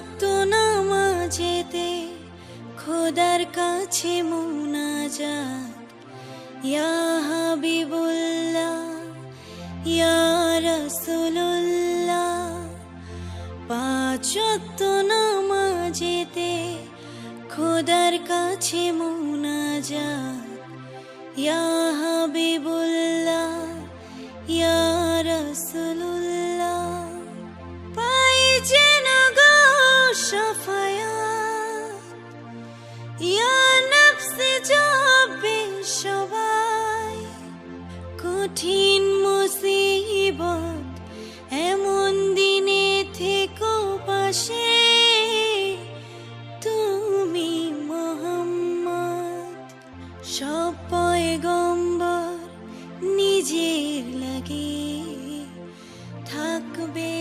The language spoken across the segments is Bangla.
পাঁচওয়াক্ত নামাজেতে খোদার কাছে মুনাজাত, ইয়া হাবিবুল্লাহ ইয়া রাসূলুল্লাহ। পাঁচওয়াক্ত নামাজেতে খোদার কাছে মুনাজাত, ইয়া হাবিবুল্লাহ ইয়া রাসূলুল্লাহ। পাই যেন গো শাফায়াত, ইয়া নফসে যাবে সবাই। কঠিন মুসিবত এমন দিনে থেকো পাশে, তুমি মুহাম্মদ। সব পয়গম্বর নিজের লাগে থাকবে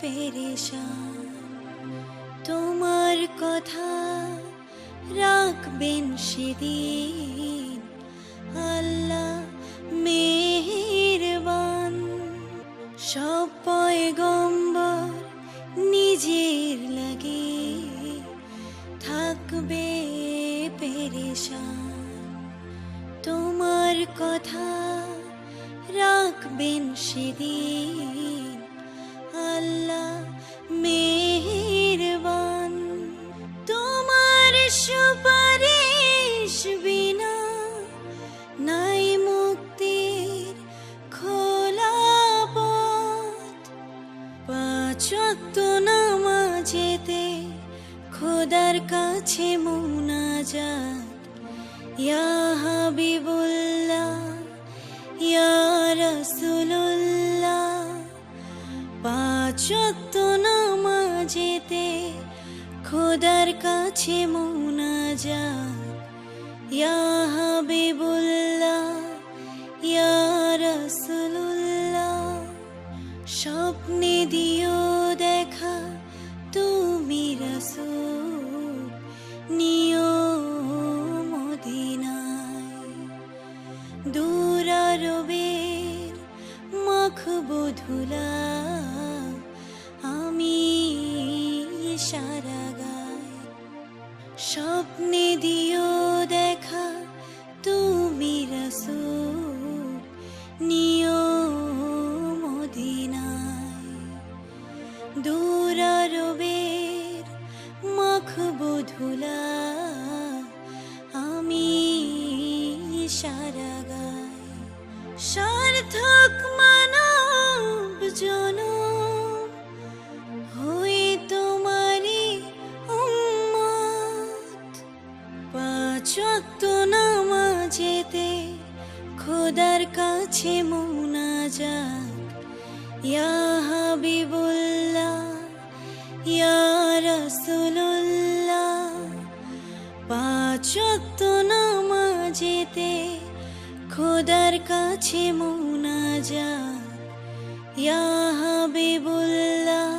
পেরেশান, তোমার কথা রাখবেন সেদিন আল্লাহ মেহেরবান। সব পয়গম্বর নিজের লাগে থাকবে পেরেশান, তোমার কথা রাখবেন সেদিন আল্লাহ মেহেরবান। তোমার সুপারিশ বিনা নাই মুক্তির খোলা পথ। পাঁচওয়াক্ত নামাজেতে খোদার কাছে মুনাজাত, ইয়া হাবিবুল্লাহ ইয়া রাসূলুল্লাহ। পাঁচওয়াক্ত নামাজেতে খোদার কাছে মুনাজাত, ইয়া হাবিবুল্লাহ ইয়া রাসূলুল্লাহ। স্বপ্নে দিও দেখা তুমি রাসূল, নিও মদিনায়। দূর আরবের মাখবো ধুলা আমি সারা গায়। স্বপ্নে দিও দেখা তুমি রাসূল, নিও মদিনায়। দূর আরবের মাখবো ধুলা আমি সারা গায়। সার্থক মানব জনম হয়ে তোমারই উম্মত। পাঁচওয়াক্ত নামাজেতে খোদার কাছে মুনাজাত, ইয়া হাবিবুল্লাহ ইয়া রাসূলুল্লাহ। পাঁচওয়াক্ত নামাজেতে খোদার কাছে মুনাজাত, ইয়া হাবিবুল্লাহ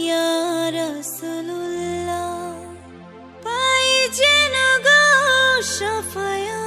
ইয়া রাসূলুল্লাহ। পাই যেন গো শাফায়াত,